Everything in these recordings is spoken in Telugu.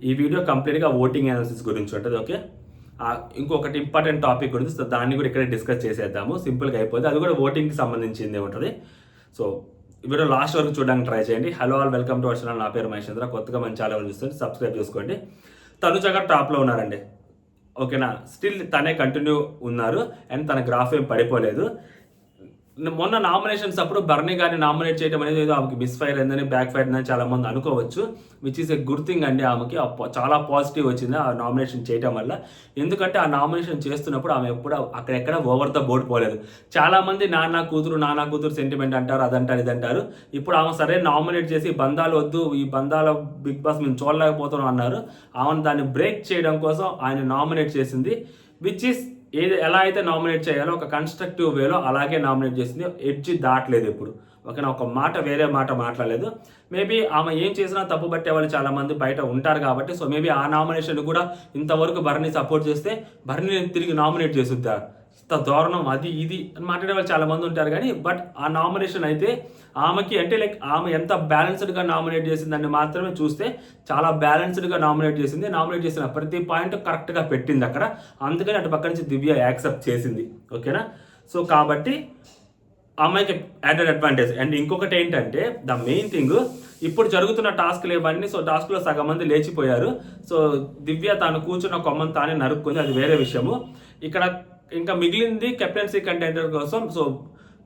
ఈ వీడియో కంప్లీట్గా ఓటింగ్ అనాలిసిస్ గురించి ఉంటుంది. ఓకే, ఇంకొకటి ఇంపార్టెంట్ టాపిక్ గురించి, సో దాన్ని కూడా ఇక్కడే డిస్కస్ చేసేద్దాము. సింపుల్గా అయిపోతుంది, అది కూడా ఓటింగ్కి సంబంధించిందే ఉంటుంది. సో వీడియో లాస్ట్ వరకు చూడడానికి ట్రై చేయండి. Hello all, welcome to our channel. నా పేరు మహేషేంద్ర. కొత్తగా మంచి ఛానల్ చూస్తుంటే సబ్స్క్రైబ్ చేసుకోండి. తనుజ గారు టాప్లో ఉన్నారండి. ఓకేనా, స్టిల్ తనే కంటిన్యూ ఉన్నారు అండ్ తన గ్రాఫ్ ఏం పడిపోలేదు. మొన్న నామినేషన్స్ అప్పుడు బర్నీ గారిని నామినేట్ చేయడం అనేది ఏదో ఆమెకి మిస్ ఫైర్ అయిందని, బ్యాక్ ఫైర్ అని చాలా మంది అనుకోవచ్చు, which is a good thing అండి. ఆమెకి చాలా పాజిటివ్ వచ్చింది ఆ నామినేషన్ చేయడం వల్ల. ఎందుకంటే ఆ నామినేషన్ చేస్తున్నప్పుడు ఆమె ఎప్పుడు అక్కడెక్కడ ఓవర్ ద బోర్డ్ పోలేదు. చాలా మంది నాన్న కూతురు సెంటిమెంట్ అంటారు, అదంటారు ఇదంటారు. ఇప్పుడు ఆమె సరే నామినేట్ చేసి బంధాలు వద్దు, ఈ బంధాల బిగ్ బాస్ మేము చూడలేకపోతున్నాం అన్నారు. ఆమెను దాన్ని బ్రేక్ చేయడం కోసం ఆయన నామినేట్ చేసింది, విచ్ ఈస్ ఎలా అయితే నామినేట్ చేయాలో ఒక కన్స్ట్రక్టివ్ వేలో అలాగే నామినేట్ చేసింది. ఎడ్జ్ దాటలేదు ఎప్పుడు. ఓకేనా, ఒక మాట వేరే మాట మాట్లాడలేదు. మేబీ ఆమె ఏం చేసినా తప్పు పట్టే వాళ్ళు చాలా మంది బయట ఉంటారు కాబట్టి, సో మేబీ ఆ నామినేషన్ కూడా ఇంతవరకు భరణి సపోర్ట్ చేస్తే భరణిని తిరిగి నామినేట్ చేసుద్దా, దారుణం అది ఇది అని మాట్లాడే వాళ్ళు చాలా మంది ఉంటారు. కానీ బట్ ఆ నామినేషన్ అయితే ఆమెకి అంటే లైక్ ఆమె ఎంత బ్యాలెన్స్డ్గా నామినేట్ చేసిందని మాత్రమే చూస్తే చాలా బ్యాలెన్స్డ్గా నామినేట్ చేసింది. నామినేట్ చేసిన ప్రతి పాయింట్ కరెక్ట్గా పెట్టింది అక్కడ. అందుకని అటు పక్క నుంచి దివ్య యాక్సెప్ట్ చేసింది. ఓకేనా, సో కాబట్టి అమ్మాయికి యాడెడ్ అడ్వాంటేజ్. అండ్ ఇంకొకటి ఏంటంటే ద మెయిన్ థింగ్, ఇప్పుడు జరుగుతున్న టాస్క్లు ఇవన్నీ, సో టాస్క్లో సగం మంది లేచిపోయారు. సో దివ్య తాను కూర్చున్న కొమ్మను తానే నరుక్కుంది, అది వేరే విషయము. ఇక్కడ ఇంకా మిగిలింది కెప్టెన్సీ కంటెండర్ కోసం. సో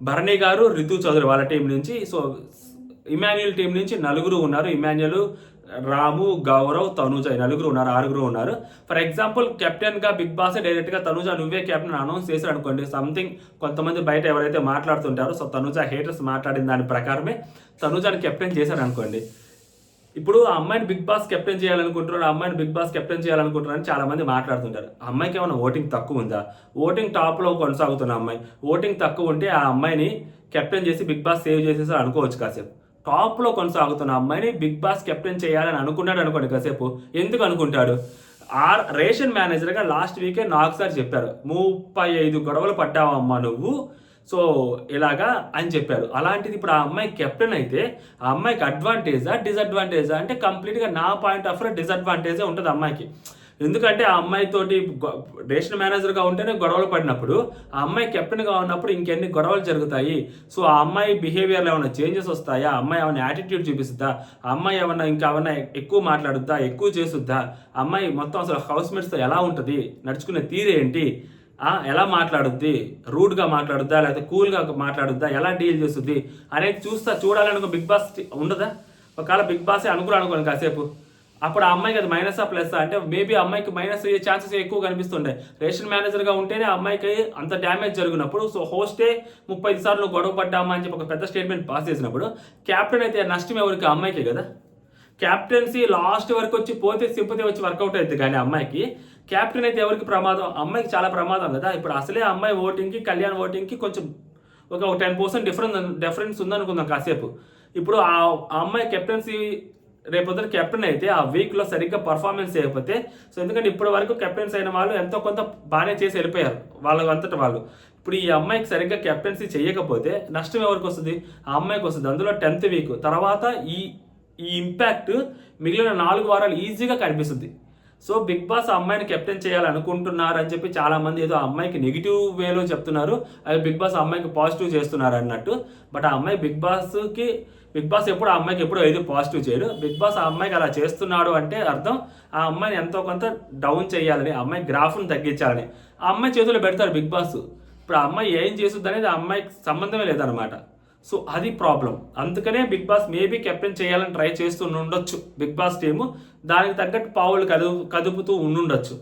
భరణి గారు, రితు చౌదరి వాళ్ళ టీం నుంచి, సో ఇమాన్యుయల్ టీం నుంచి నలుగురు ఉన్నారు. ఇమాన్యుయల్, రాము, గౌరవ్, తనుజ, నలుగురు ఉన్నారు, ఆరుగురు ఉన్నారు. ఫర్ ఎగ్జాంపుల్ కెప్టెన్గా బిగ్ బాస్ డైరెక్ట్గా తనుజ నువ్వే కెప్టెన్ అనౌన్స్ చేశారు అనుకోండి, సంథింగ్ కొంతమంది బయట ఎవరైతే మాట్లాడుతుంటారో, సో తనుజ హేటర్స్ మాట్లాడిన దాని ప్రకారమే తనుజని కెప్టెన్ చేశారు అనుకోండి. ఇప్పుడు ఆ అమ్మాయిని బిగ్ బాస్ కెప్టెన్ చేయాలనుకుంటున్నారు, ఆ అమ్మాయిని బిగ్ బాస్ కెప్టెన్ చేయాలనుకుంటున్నారని చాలా మంది మాట్లాడుతుంటారు. అమ్మాయికి ఏమైనా ఓటింగ్ తక్కువ ఉందా? ఓటింగ్ టాప్లో కొనసాగుతున్న అమ్మాయి, ఓటింగ్ తక్కువ ఉంటే ఆ అమ్మాయిని కెప్టెన్ చేసి బిగ్ బాస్ సేవ్ చేసేసారు అనుకోవచ్చు కాసేపు. టాప్లో కొనసాగుతున్న అమ్మాయిని బిగ్ బాస్ కెప్టెన్ చేయాలని అనుకున్నాడు అనుకోండి కాసేపు. ఎందుకు అనుకుంటాడు? రేషన్ మేనేజర్గా లాస్ట్ వీకే నాకు సార్ చెప్పారు, 35 గొడవలు పడ్డావమ్మా నువ్వు, సో ఇలాగా అని చెప్పారు. అలాంటిది ఇప్పుడు ఆ అమ్మాయి కెప్టెన్ అయితే ఆ అమ్మాయికి అడ్వాంటేజా డిసడ్వాంటేజా అంటే కంప్లీట్గా నా పాయింట్ ఆఫ్ వ్యూ డిసడ్వాంటేజే ఉంటుంది అమ్మాయికి. ఎందుకంటే ఆ అమ్మాయితోటి రేషన్ మేనేజర్గా ఉంటేనే గొడవలు పడినప్పుడు, ఆ అమ్మాయి కెప్టెన్గా ఉన్నప్పుడు ఇంకెన్ని గొడవలు జరుగుతాయి. సో ఆ అమ్మాయి బిహేవియర్లో ఏమైనా చేంజెస్ వస్తాయా? ఆ అమ్మాయి ఏమైనా యాటిట్యూడ్ చూపిస్తుందా? ఆ అమ్మాయి ఏమన్నా ఏమన్నా ఎక్కువ మాట్లాడుద్దా, ఎక్కువ చేసుద్దా? ఆ అమ్మాయి మొత్తం అసలు హౌస్మేట్స్తో ఎలా ఉంటుంది, నడుచుకునే తీరేంటి, ఎలా మాట్లాడుద్ది, రూడ్గా మాట్లాడుద్దా లేకపోతే కూల్గా మాట్లాడుద్దా, ఎలా డీల్ చేస్తుంది అనేది చూడాలనుకో బిగ్ బాస్ ఉండదా? ఒకవేళ బిగ్ బాసే అనుకోని కాసేపు, అప్పుడు ఆ అమ్మాయికి అది మైనసా ప్లస్ అంటే మేబీ అమ్మాయికి మైనస్ అయ్యే ఛాన్సెస్ ఎక్కువ కనిపిస్తుండే. రేషన్ మేనేజర్గా ఉంటేనే అమ్మాయికి అంత డ్యామేజ్ జరిగినప్పుడు, సో హోస్టే 35 సార్లు గొడవ పడ్డామా అని చెప్పి ఒక పెద్ద స్టేట్మెంట్ పాస్ చేసినప్పుడు, క్యాప్టెన్ అయితే నష్టం ఎవరికి? అమ్మాయికే కదా. క్యాప్టెన్సీ లాస్ట్ వరకు వచ్చి పోతే సింపతి వచ్చి వర్కౌట్ అవుతుంది, కానీ అమ్మాయికి క్యాప్టెన్ అయితే ఎవరికి ప్రమాదం? అమ్మాయికి చాలా ప్రమాదం కదా. ఇప్పుడు అసలే అమ్మాయి ఓటింగ్కి కళ్యాణ్ ఓటింగ్కి కొంచెం ఒక 10% డిఫరెన్స్ ఉందనుకుందాం కాసేపు. ఇప్పుడు ఆ అమ్మాయి కెప్టెన్సీ రేపొద్దున కెప్టెన్ అయితే ఆ వీక్లో సరిగ్గా పర్ఫార్మెన్స్ చేయకపోతే, సో ఎందుకంటే ఇప్పటి వరకు కెప్టెన్స్ అయిన వాళ్ళు ఎంతో కొంత బాగానే చేసి వెళ్ళిపోయారు వాళ్ళంతట వాళ్ళు. ఇప్పుడు ఈ అమ్మాయికి సరిగ్గా కెప్టెన్సీ చేయకపోతే నష్టం ఎవరికి వస్తుంది? ఆ అమ్మాయికి వస్తుంది. అందులో 10th వీక్ తర్వాత ఈ ఇంపాక్ట్ మిగిలిన 4 వారాలు ఈజీగా కనిపిస్తుంది. సో బిగ్ బాస్ ఆ అమ్మాయిని కెప్టెన్ చేయాలనుకుంటున్నారు అని చెప్పి చాలా మంది ఏదో అమ్మాయికి నెగిటివ్ వేలో చెప్తున్నారు, అది బిగ్ బాస్ ఆ అమ్మాయికి పాజిటివ్ చేస్తున్నారు అన్నట్టు. బట్ ఆ అమ్మాయి బిగ్ బాస్ ఎప్పుడు ఆ అమ్మాయికి ఎప్పుడు ఏదో పాజిటివ్ చేయడు. బిగ్ బాస్ ఆ అమ్మాయికి అలా చేస్తున్నాడు అంటే అర్థం ఆ అమ్మాయిని ఎంతో కొంత డౌన్ చేయాలని, ఆ అమ్మాయి గ్రాఫ్ను తగ్గించాలని ఆ అమ్మాయి చేతుల్లో పెడతారు బిగ్ బాస్. ఇప్పుడు ఆ అమ్మాయి ఏం చేస్తుంది అనేది ఆ అమ్మాయికి సంబంధమే లేదనమాట. సో అది ప్రాబ్లం. అందుకనే బిగ్ బాస్ మేబీ కెప్టెన్ చేయాలని ట్రై చేస్తూ ఉండొచ్చు బిగ్ బాస్ టీము. దానికి తగ్గట్టు పావులు కదుపుతూ ఉండుండొచ్చు.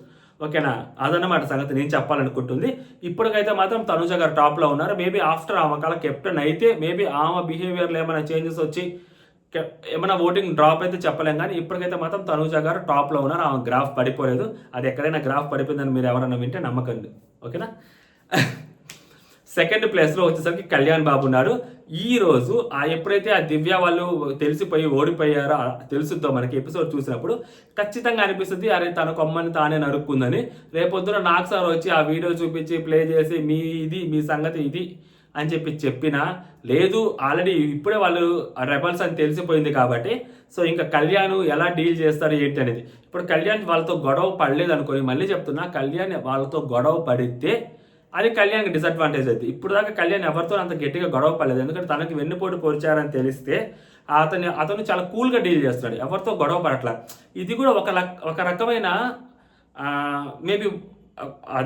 ఓకేనా, అదన్నమాట సంగతి నేను చెప్పాలనుకుంటుంది. ఇప్పటికైతే మాత్రం తనుజ గారు టాప్లో ఉన్నారు. మేబీ ఆఫ్టర్ ఆమె కాల కెప్టెన్ అయితే మేబీ ఆమె బిహేవియర్లో ఏమైనా చేంజెస్ వచ్చి ఏమైనా ఓటింగ్ డ్రాప్ అయితే చెప్పలేం, కానీ ఇప్పటికైతే మాత్రం తనుజ గారు టాప్లో ఉన్నారు. ఆమె గ్రాఫ్ పడిపోలేదు. అది ఎక్కడైనా గ్రాఫ్ పడిపోయిందని మీరు ఎవరైనా వింటే నమ్మకండి. ఓకేనా. సెకండ్ ప్లేస్లో వచ్చేసరికి కళ్యాణ్ బాబు ఉన్నారు. ఈరోజు ఎప్పుడైతే ఆ దివ్య వాళ్ళు తెలిసిపోయి ఓడిపోయారో తెలుసుద్దో మనకి ఎపిసోడ్ చూసినప్పుడు ఖచ్చితంగా అనిపిస్తుంది, అరే తన కొమ్మని తానే నరుక్కుందని. రేపొద్దున నాకు సార్ వచ్చి ఆ వీడియో చూపించి ప్లే చేసి మీ సంగతి ఇది అని చెప్పినా లేదు, ఆల్రెడీ ఇప్పుడే వాళ్ళు రెబల్స్ అని తెలిసిపోయింది కాబట్టి సో ఇంకా కళ్యాణ్ ఎలా డీల్ చేస్తారు ఏంటి అనేది. ఇప్పుడు కళ్యాణ్ వాళ్ళతో గొడవ పడలేదు అనుకోని, మళ్ళీ చెప్తున్నా, కళ్యాణ్ వాళ్ళతో గొడవ పడితే అది కళ్యాణ్కి డిసడ్వాంటేజ్ అవుతుంది. ఇప్పుడు దాకా కళ్యాణ్ ఎవరితో అంత గట్టిగా గొడవ పడలేదు, ఎందుకంటే తనకి వెన్నుపోటు పొడిచారని తెలిస్తే అతను చాలా కూల్గా డీల్ చేస్తున్నాడు, ఎవరితో గొడవ పడట్లా. ఇది కూడా ఒక రకమైన మేబీ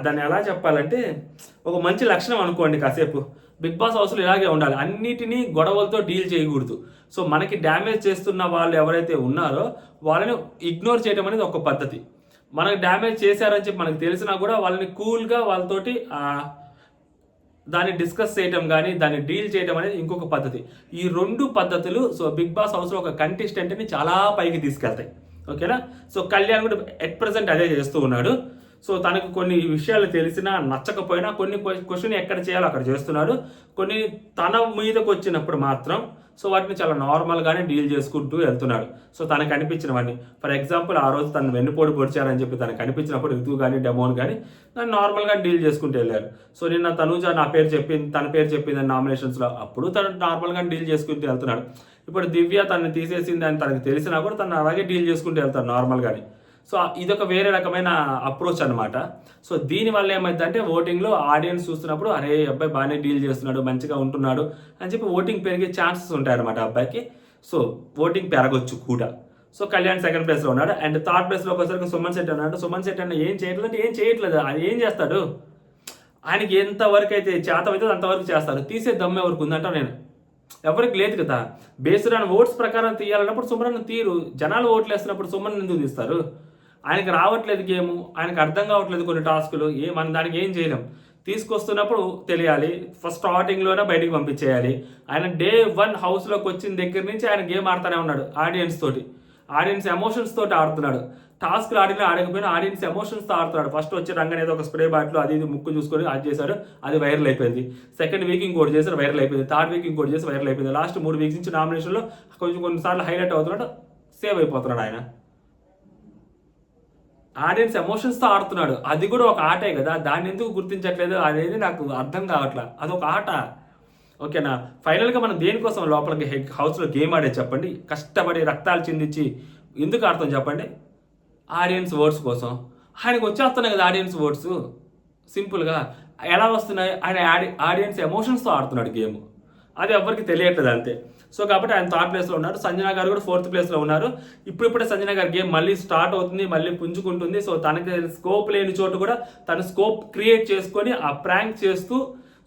దాన్ని ఎలా చెప్పాలంటే ఒక మంచి లక్షణం అనుకోండి. కాసేపు బిగ్ బాస్ హౌస్లో ఇలాగే ఉండాలి, అన్నిటినీ గొడవలతో డీల్ చేయకూడదు. సో మనకి డ్యామేజ్ చేస్తున్న వాళ్ళు ఎవరైతే ఉన్నారో వాళ్ళని ఇగ్నోర్ చేయడం అనేది ఒక పద్ధతి. మనకి డ్యామేజ్ చేశారని చెప్పి మనకు తెలిసినా కూడా వాళ్ళని కూల్గా వాళ్ళతోటి దాన్ని డిస్కస్ చేయడం కానీ దాన్ని డీల్ చేయడం అనేది ఇంకొక పద్ధతి. ఈ 2 పద్ధతులు సో బిగ్ బాస్ హౌస్లో ఒక కంటెస్టెంట్ని చాలా పైకి తీసుకెళ్తాయి. ఓకేనా. సో కళ్యాణ్ కూడా ఎట్ ప్రెసెంట్ అదే చేస్తూ ఉన్నాడు. సో తనకు కొన్ని విషయాలు తెలిసినా నచ్చకపోయినా కొన్ని క్వశ్చన్ ఎక్కడ చేయాలో అక్కడ చేస్తున్నాడు. కొన్ని తన మీదకి వచ్చినప్పుడు మాత్రం సో వాటిని చాలా నార్మల్గానే డీల్ చేసుకుంటూ వెళ్తున్నాడు. సో తనకు అనిపించినవన్నీ, ఫర్ ఎగ్జాంపుల్ ఆ రోజు తను వెన్నుపోటు పొడిచారని చెప్పి తనకు అనిపించినప్పుడు రితు కానీ డెమోన్ కానీ దాన్ని నార్మల్గా డీల్ చేసుకుంటూ వెళ్ళారు. సో నిన్న తనూజ నా పేరు చెప్పింది, తన పేరు చెప్పింది నామినేషన్స్లో, అప్పుడు తను నార్మల్గా డీల్ చేసుకుంటూ వెళ్తున్నాడు. ఇప్పుడు దివ్య తనని తీసేసింది అని తనకు తెలిసినా కూడా తను అలాగే డీల్ చేసుకుంటూ వెళ్తాడు నార్మల్గానే. సో ఇదొక వేరే రకమైన అప్రోచ్ అనమాట. సో దీనివల్ల ఏమైందంటే ఓటింగ్లో ఆడియన్స్ చూస్తున్నప్పుడు అరే అబ్బాయి బాగానే డీల్ చేస్తున్నాడు, మంచిగా ఉంటున్నాడు అని చెప్పి ఓటింగ్ పెరిగే ఛాన్సెస్ ఉంటాయి అనమాట అబ్బాయికి. సో ఓటింగ్ పెరగొచ్చు కూడా. సో కళ్యాణ్ సెకండ్ ప్లేస్లో ఉన్నాడు. అండ్ థర్డ్ ప్లేస్లో ఒకసారి సుమన్ శెట్టి ఉన్నాడు. సుమన్ శెట్టి అన్న ఏం చేయట్లేదు, అది ఏం చేస్తాడు, ఆయనకి ఎంతవరకు అయితే చేతమైతే అంతవరకు చేస్తారు, తీసే దమ్ము ఎవరికి ఉందంట నేను ఎవరికి లేదు కదా. బేస్డ్ ఆన్ ఓట్స్ ప్రకారం తీయాలన్నప్పుడు సుమన్ తీరు, జనాలు ఓట్లు వేస్తున్నప్పుడు సుమన్ ఎందుకు తీస్తారు? ఆయనకి రావట్లేదు గేము, ఆయనకు అర్థం కావట్లేదు కొన్ని టాస్కులు, మనం దానికి ఏం చేయలేం. తీసుకొస్తున్నప్పుడు తెలియాలి, ఫస్ట్ స్టార్టింగ్లోనే బయటికి పంపించేయాలి. ఆయన డే 1 హౌస్లోకి వచ్చిన దగ్గర నుంచి ఆయన గేమ్ ఆడుతూనే ఉన్నాడు ఆడియన్స్ తోటి, ఆడియన్స్ ఎమోషన్స్ తోటి ఆడుతున్నాడు. టాస్క్లు ఆడినా ఆడకపోయినా ఆడియన్స్ ఎమోషన్స్తో ఆడుతున్నాడు. ఫస్ట్ వచ్చి రంగన్ ఏదో ఒక స్ప్రే బాటిల్ అది ఇది ముక్కు చూసుకొని అది చేశారు, అది వైరల్ అయిపోయింది. సెకండ్ వీక్ ఇంకోటి చేశారు, వైరల్ అయిపోయింది. థర్డ్ వీక్ ఇంకోటి చేసి వైరల్ అయిపోయింది. లాస్ట్ 3 వీక్స్ నుంచి నామినేషన్లో కొన్నిసార్లు హైలైట్ అవుతున్నాడు, సేవ్ అయిపోతున్నాడు ఆయన. ఆడియన్స్ ఎమోషన్స్తో ఆడుతున్నాడు, అది కూడా ఒక ఆటే కదా, దాన్ని ఎందుకు గుర్తించట్లేదు అనేది నాకు అర్థం కావట్లేదు. అదొక ఆట. ఓకేనా. ఫైనల్గా మనం దేనికోసం లోపలికి హౌస్లో గేమ్ ఆడే చెప్పండి, కష్టపడి రక్తాలు చిందించి ఎందుకు ఆడతాం చెప్పండి? ఆడియన్స్ ఓట్స్ కోసం. ఆయనకు వచ్చేస్తున్నాయి కదా ఆడియన్స్ ఓట్స్, సింపుల్గా ఎలా వస్తున్నాయి? ఆయన ఆడియన్స్ ఎమోషన్స్తో ఆడుతున్నాడు గేమ్, అది ఎవరికి తెలియట్లేదు అంతే. సో కాబట్టి ఆయన థర్డ్ ప్లేస్లో ఉన్నారు. సంజన గారు కూడా 4th ప్లేస్లో ఉన్నారు. ఇప్పుడిప్పుడే సంజన గారి గేమ్ మళ్ళీ స్టార్ట్ అవుతుంది, మళ్ళీ పుంజుకుంటుంది. సో తనకి స్కోప్ లేని చోటు కూడా తను స్కోప్ క్రియేట్ చేసుకొని ఆ ప్రాంక్ చేస్తూ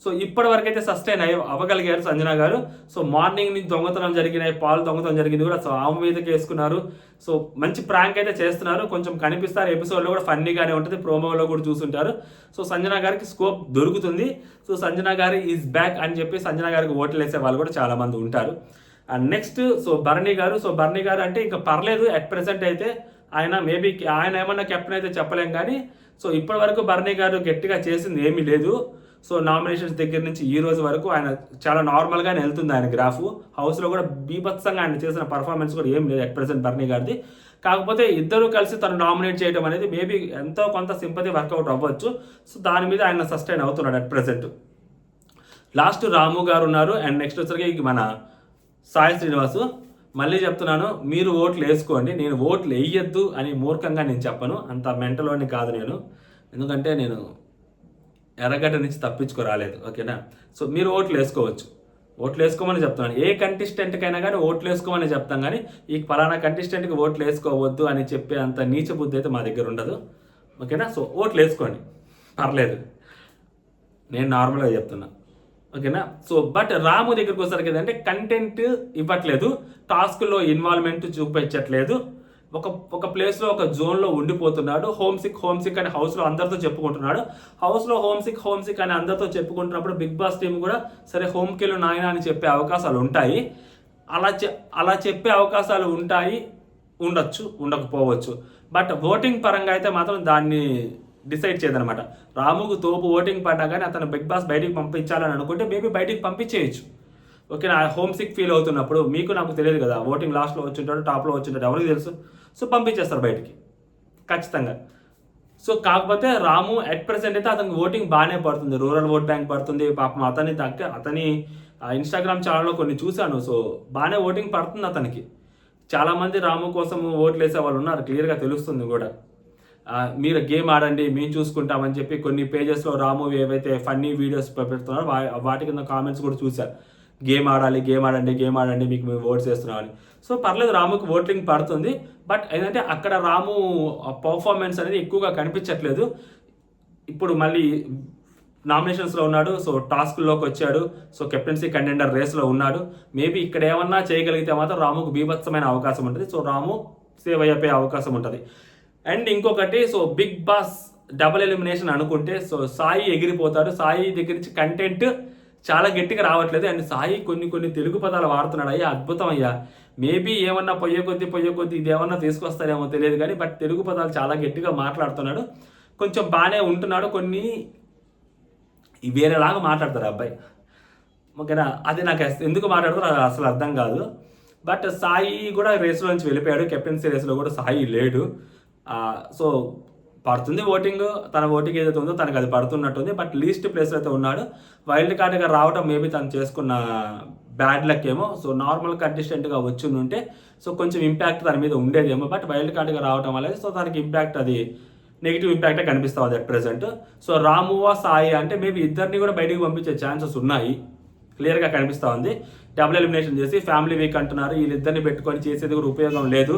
సో ఇప్పటి వరకు అయితే సస్టైన్ అవ్వగలిగారు సంజన గారు. సో మార్నింగ్ నుంచి దొంగతనం జరిగినాయి, పాలు దొంగతనం జరిగింది కూడా, సో ఆమె మీదకి వేసుకున్నారు. సో మంచి ప్రాంక్ అయితే చేస్తున్నారు, కొంచెం కనిపిస్తారు ఎపిసోడ్లో కూడా, ఫన్నీగానే ఉంటుంది, ప్రోమోలో కూడా చూస్తుంటారు. సో సంజన గారికి స్కోప్ దొరుకుతుంది. సో సంజన గారి ఈజ్ బ్యాక్ అని చెప్పి సంజన గారికి ఓట్లు వేసే వాళ్ళు కూడా చాలా మంది ఉంటారు. And next so Bharani garu. So Bharani garu అంటే ఇంకా పర్లేదు, అట్ ప్రెసెంట్ అయితే ఆయన మేబీ ఆయన ఏమన్నా కెప్టెన్ అయితే చెప్పలేం కానీ సో ఇప్పటి వరకు భరణి గారు గట్టిగా చేసింది ఏమీ లేదు. సో నామినేషన్స్ దగ్గర నుంచి ఈ రోజు వరకు ఆయన చాలా నార్మల్గానే వెళ్తుంది ఆయన గ్రాఫ్. హౌస్లో కూడా బీభత్సంగా ఆయన చేసిన పర్ఫార్మెన్స్ కూడా ఏం లేదు అట్ ప్రెసెంట్ భరణి గారిది. కాకపోతే ఇద్దరు కలిసి తను నామినేట్ చేయడం అనేది మేబీ ఎంతో కొంత సింపతి వర్కౌట్ అవ్వచ్చు. సో దాని మీద ఆయన సస్టైన్ అవుతున్నాడు అట్ ప్రెసెంట్. లాస్ట్ రాము గారు ఉన్నారు. అండ్ నెక్స్ట్ వచ్చరికి మన సాయి శ్రీనివాసు. మళ్ళీ చెప్తున్నాను, మీరు ఓట్లు వేసుకోండి, నేను ఓట్లు వేయొద్దు అని మూర్ఖంగా నేను చెప్పను, అంత మెంటలోని కాదు నేను, ఎందుకంటే నేను ఎర్రగడ్డ నుంచి తప్పించుకోరాలేదు. ఓకేనా. సో మీరు ఓట్లు వేసుకోవచ్చు, ఓట్లు వేసుకోమని చెప్తున్నాను. ఏ కంటెస్టెంట్కైనా కానీ ఓట్లు వేసుకోమని చెప్తాం, కానీ ఈ పలానా కంటెస్టెంట్కి ఓట్లు వేసుకోవద్దు అని చెప్పే అంత నీచ బుద్ధి అయితే మా దగ్గర ఉండదు. ఓకేనా. సో ఓట్లు వేసుకోండి, పర్లేదు, నేను నార్మల్గా చెప్తున్నా. ఓకేనా. సో బట్ రాము దగ్గరికి వచ్చేసరికి ఏంటంటే కంటెంట్ ఇవ్వట్లేదు, టాస్క్లో ఇన్వాల్వ్మెంట్ చూపించట్లేదు, ఒక ప్లేస్లో ఒక జోన్లో ఉండిపోతున్నాడు. హోమ్ సిక్ అని హౌస్లో అందరితో చెప్పుకుంటున్నాడు. హౌస్లో హోమ్ సిక్ అని అందరితో చెప్పుకుంటున్నప్పుడు బిగ్ బాస్ టీం కూడా సరే హోమ్కి వెళ్ళు నాయన అని చెప్పే అవకాశాలు ఉంటాయి. అలా చెప్పే అవకాశాలు ఉంటాయి, ఉండొచ్చు, ఉండకపోవచ్చు. బట్ ఓటింగ్ పరంగా అయితే మాత్రం దాన్ని డిసైడ్ చేయదనమాట. రాముకు తోపు ఓటింగ్ పడ్డా కానీ అతను బిగ్ బాస్ బయటికి పంపించాలని అనుకుంటే మేబీ బయటికి పంపించేయచ్చు. ఓకే. నా హోమ్ సిక్ ఫీల్ అవుతున్నప్పుడు మీకు నాకు తెలియదు కదా, ఓటింగ్ లాస్ట్లో వచ్చింటాడు, టాప్లో వచ్చింటాడు, ఎవరికి తెలుసు. సో పంపించేస్తారు బయటికి ఖచ్చితంగా. సో కాకపోతే రాము అట్ ప్రెసెంట్ అయితే అతనికి ఓటింగ్ బాగానే పడుతుంది, రూరల్ ఓట్ బ్యాంక్ పడుతుంది. పాపం అతని ఇన్స్టాగ్రామ్ ఛానల్లో కొన్ని చూశాను. సో బాగానే ఓటింగ్ పడుతుంది అతనికి. చాలామంది రాము కోసం ఓట్లు వేసే వాళ్ళు ఉన్నారు, క్లియర్గా తెలుస్తుంది కూడా. మీరు గేమ్ ఆడండి మేము చూసుకుంటామని చెప్పి కొన్ని పేజెస్లో రాము ఏవైతే ఫన్నీ వీడియోస్ పెడుతున్నారో వాటి కింద కామెంట్స్ కూడా చూశారు. గేమ్ ఆడండి మీకు మేము ఓట్స్ వేస్తున్నామని. సో పర్లేదు, రాముకి ఓటింగ్ పడుతుంది. బట్ ఏంటంటే అక్కడ రాము పర్ఫార్మెన్స్ అనేది ఎక్కువగా కనిపించట్లేదు. ఇప్పుడు మళ్ళీ నామినేషన్స్లో ఉన్నాడు, సో టాస్క్లోకి వచ్చాడు, సో కెప్టెన్సీ కంటెండర్ రేస్లో ఉన్నాడు. మేబీ ఇక్కడ ఏమన్నా చేయగలిగితే మాత్రం రాముకు బీభత్సమైన అవకాశం ఉంటుంది. సో రాము సేవ్ అయిపోయే అవకాశం ఉంటుంది. అండ్ ఇంకొకటి, so big boss double elimination అనుకుంటే సో సాయి ఎగిరిపోతాడు. సాయి దగ్గర నుంచి కంటెంట్ చాలా గట్టిగా రావట్లేదు. అండ్ సాయి కొన్ని తెలుగు పదాలు వాడుతున్నాడు. అయ్యా అద్భుతం అయ్యా. మేబీ ఏమన్నా పొయ్యే కొద్దీ ఇదేమన్నా తీసుకొస్తారేమో తెలియదు కానీ బట్ తెలుగు పదాలు చాలా గట్టిగా మాట్లాడుతున్నాడు. కొంచెం బాగానే ఉంటున్నాడు. కొన్ని వేరేలాగా మాట్లాడతారు అబ్బాయి. ఓకేనా, అది నాకు ఎందుకు మాట్లాడతారో అసలు అర్థం కాదు. బట్ సాయి కూడా రేస్లో నుంచి వెళ్ళిపోయాడు. కెప్టెన్సీ రేస్లో కూడా సాయి లేడు. సో పడుతుంది ఓటింగ్, తన ఓటింగ్ ఏదైతే ఉందో తనకు అది పడుతున్నట్టుంది. బట్ లీస్ట్ ప్లేస్లో అయితే ఉన్నాడు. వైల్డ్ కార్డ్గా రావడం మేబీ తను చేసుకున్న బ్యాడ్ లక్ ఏమో. సో నార్మల్ కంటెస్టెంట్గా వచ్చి ఉంటే సో కొంచెం ఇంపాక్ట్ తన మీద ఉండేదేమో. బట్ వైల్డ్ కార్డ్గా రావడం వల్ల సో తనకి ఇంపాక్ట్ అది నెగిటివ్ ఇంపాక్టే కనిపిస్తూ ఉంది అట్ ప్రెసెంట్. సో రామువా సాయి అంటే మేబీ ఇద్దరిని కూడా బయటికి పంపించే ఛాన్సెస్ ఉన్నాయి, క్లియర్గా కనిపిస్తూ ఉంది. డబుల్ ఎలిమినేషన్ చేసి ఫ్యామిలీ వీక్ అంటున్నారు. వీళ్ళిద్దరిని పెట్టుకొని చేసేది కూడా ఉపయోగం లేదు.